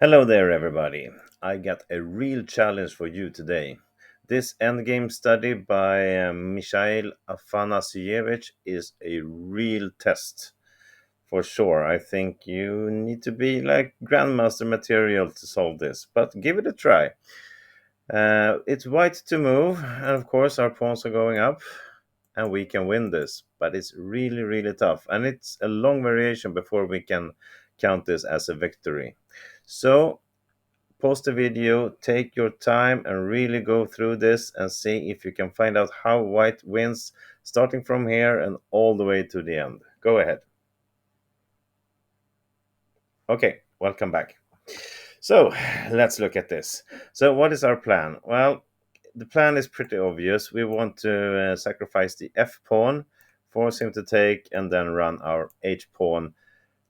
Hello there, everybody. I got a real challenge for you today. This endgame study by Mikhail Afanasyevich is a real test. For sure, I think you need to be like grandmaster material to solve this, but give it a try. It's white to move, and of course, our pawns are going up, and we can win this. But it's really, really tough, and it's a long variation before we can count this as a victory. So, pause the video, take your time, and really go through this and see if you can find out how white wins, starting from here and all the way to the end. Go ahead. Okay, welcome back. So, let's look at this. So, what is our plan? Well, the plan is pretty obvious. We want to sacrifice the f pawn, force him to take, and then run our h pawn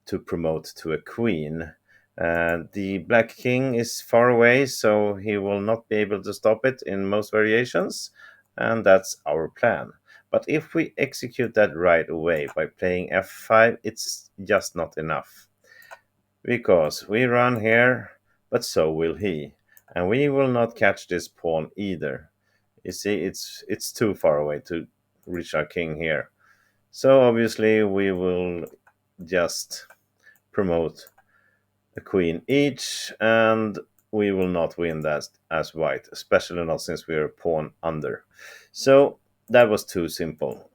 to promote to a queen. The black king is far away, so he will not be able to stop it in most variations, and that's our plan. But if we execute that right away by playing f5, it's just not enough. Because we run here, but so will he. And we will not catch this pawn either. You see, it's too far away to reach our king here. So obviously we will just promote a queen each, and we will not win that as white, especially not since we are a pawn under. So that was too simple.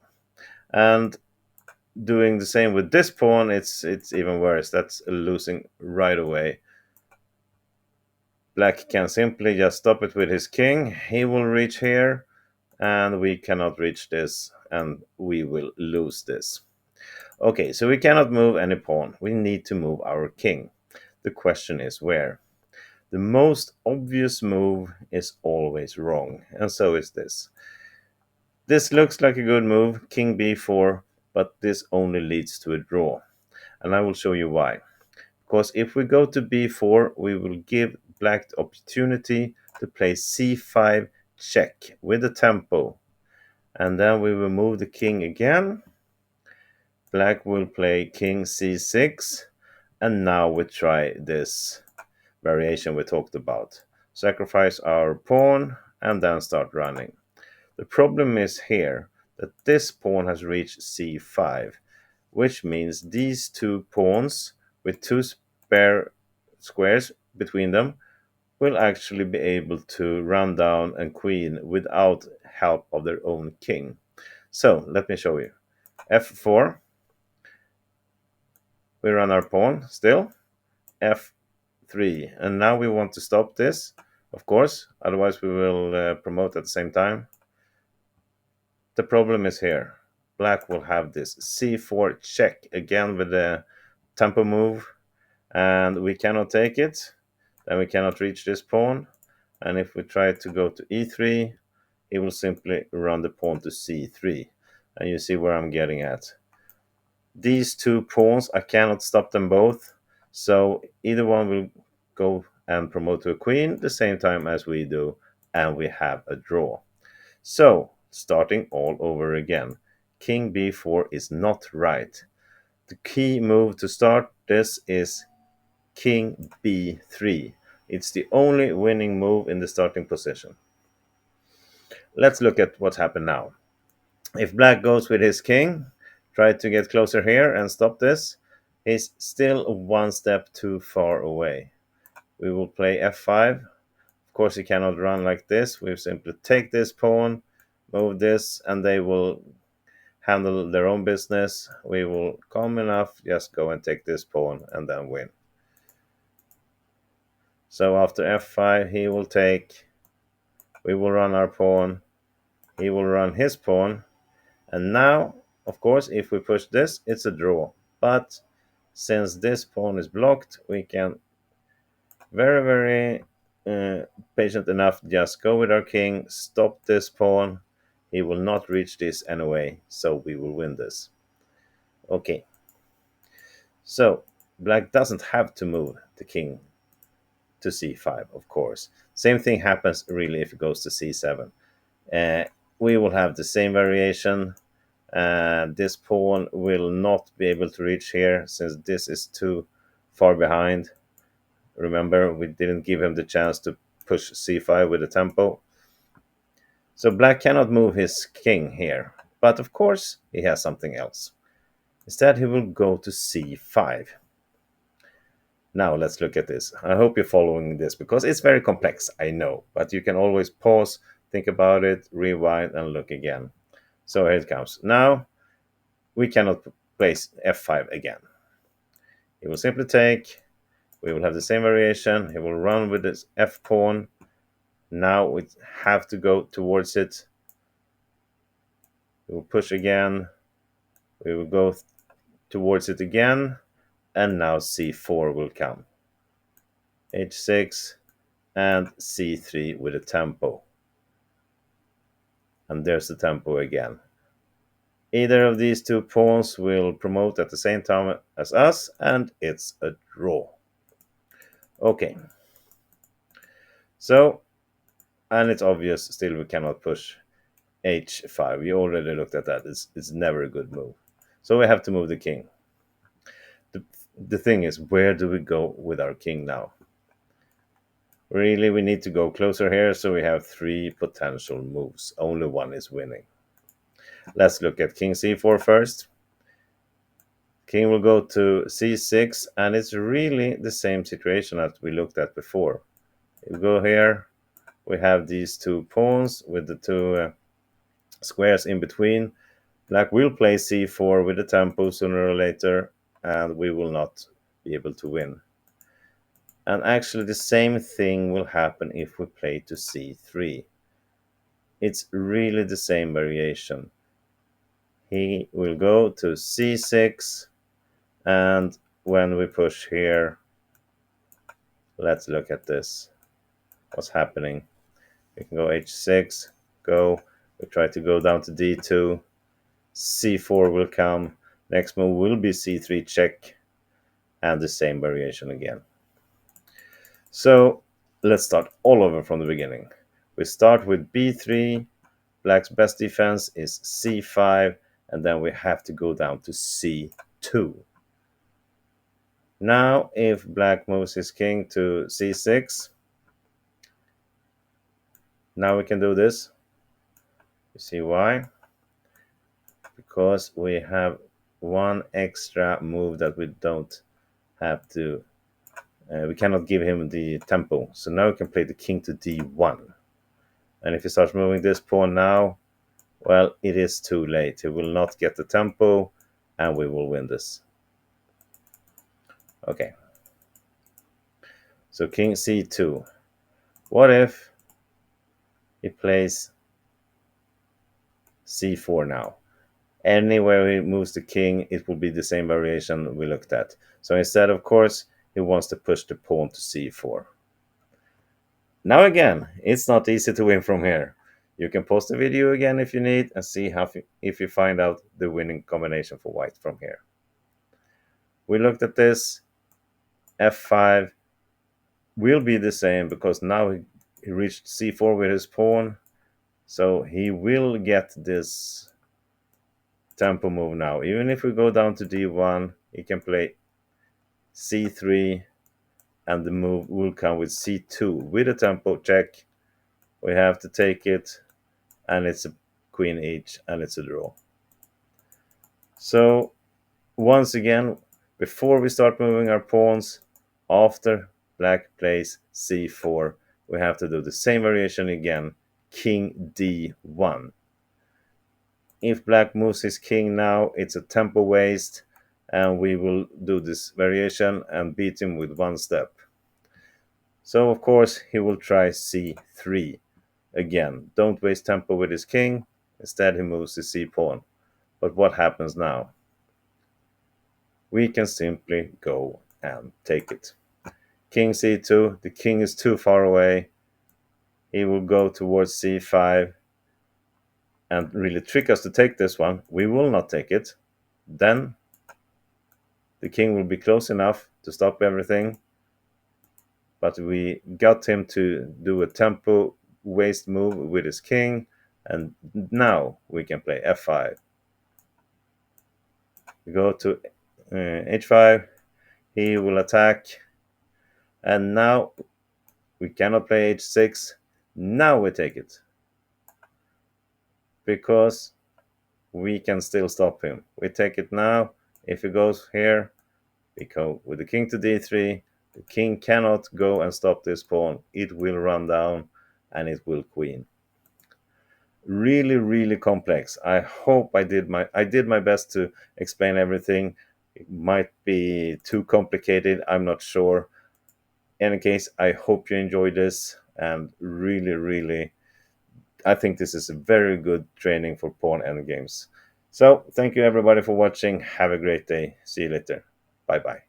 And doing the same with this pawn, it's even worse. That's losing right away. Black can simply just stop it with his king. He will reach here, and we cannot reach this, and we will lose this. Okay, so we cannot move any pawn. We need to move our king. The question is where? The most obvious move is always wrong, and so is this. This looks like a good move, king b4, but this only leads to a draw. And I will show you why. Because if we go to b4, we will give black the opportunity to play c5 check with the tempo. And then we will move the king again. Black will play king c6. And now we try this variation we talked about. Sacrifice our pawn and then start running. The problem is here that this pawn has reached c5, which means these two pawns with two spare squares between them will actually be able to run down and queen without help of their own king. So let me show you. f4, we run our pawn still, f3, and now we want to stop this, of course, otherwise we will promote at the same time. The problem is here. Black will have this c4 check again with the tempo move, and we cannot take it. Then we cannot reach this pawn. And if we try to go to e3, it will simply run the pawn to c3. And you see where I'm getting at. These two pawns, I cannot stop them both. So either one will go and promote to a queen the same time as we do, and we have a draw. So, starting all over again. King b4 is not right. The key move to start this is king b3. It's the only winning move in the starting position. Let's look at what happened now. If black goes with his king, try to get closer here and stop this, he's still one step too far away. We will play f5. Of course, he cannot run like this. We simply take this pawn, move this, and they will handle their own business. We will calm enough, just go and take this pawn and then win. So after f5, he will take, we will run our pawn, he will run his pawn, and now, of course, if we push this, it's a draw. But since this pawn is blocked, we can very, very patient enough just go with our king, stop this pawn. He will not reach this anyway, so we will win this. Okay. So, black doesn't have to move the king to c5, of course. Same thing happens really if it goes to c7. Uh, we will have the same variation. This pawn will not be able to reach here since this is too far behind. Remember, we didn't give him the chance to push c5 with the tempo. So black cannot move his king here. But of course, he has something else. Instead, he will go to c5. Now let's look at this. I hope you're following this because it's very complex, I know. But you can always pause, think about it, rewind, and look again. So here it comes. Now we cannot place f5 again. He will simply take. We will have the same variation. He will run with this f pawn. Now we have to go towards it. We will push again. We will go towards it again. And now c4 will come. h6 and c3 with a tempo. And there's the tempo again. Either of these two pawns will promote at the same time as us, and it's a draw. Okay. So, and it's obvious still we cannot push h5. We already looked at that. It's never a good move. So we have to move the king. The thing is, where do we go with our king now? Really, we need to go closer here, so we have three potential moves. Only one is winning. Let's look at king c4 first. King will go to c6, and it's really the same situation that we looked at before. You go here, we have these two pawns with the two squares in between. Black will play c4 with the tempo sooner or later, and we will not be able to win. And actually the same thing will happen if we play to c3. It's really the same variation. He will go to c6, and when we push here, let's look at this. What's happening? We can go h6, go. We try to go down to d2. c4 will come. Next move will be c3 check, and the same variation again. So let's start all over from the beginning. We start with b3. Black's best defense is c5, and then we have to go down to c2. Now, if black moves his king to c6, now we can do this. You see why? Because we have one extra move that we don't have to. We cannot give him the tempo. So now we can play the king to d1. And if he starts moving this pawn now, well, it is too late. He will not get the tempo, and we will win this. Okay. So king c2. What if he plays c4 now? Anywhere he moves the king, it will be the same variation we looked at. So instead, of course, he wants to push the pawn to c4. Now again, it's not easy to win from here. You can pause the video again if you need and see if you find out the winning combination for white from here. We looked at this. f5 will be the same because now he reached c4 with his pawn. So he will get this tempo move now. Even if we go down to d1, he can play c3, and the move will come with c2 with a tempo check. We have to take it, and it's a queen each, and it's a draw. So once again, before we start moving our pawns, after black plays c4, we have to do the same variation again, king d1. If black moves his king now, it's a tempo waste, and we will do this variation and beat him with one step. So of course he will try c3 again. Don't waste tempo with his king. Instead he moves his c pawn. But what happens now? We can simply go and take it. King c2. The king is too far away. He will go towards c5 and really trick us to take this one. We will not take it. Then the king will be close enough to stop everything. But we got him to do a tempo waste move with his king. And now we can play f5. We go to h5. He will attack. And now we cannot play h6. Now we take it, because we can still stop him. We take it now. If he goes here, we go with the king to d3. The king cannot go and stop this pawn. It will run down and it will queen. Really, really complex. I hope I did my best to explain everything. It might be too complicated, I'm not sure. In any case, I hope you enjoyed this, and really, really, I think this is a very good training for pawn endgames. So thank you everybody for watching. Have a great day. See you later. Bye bye.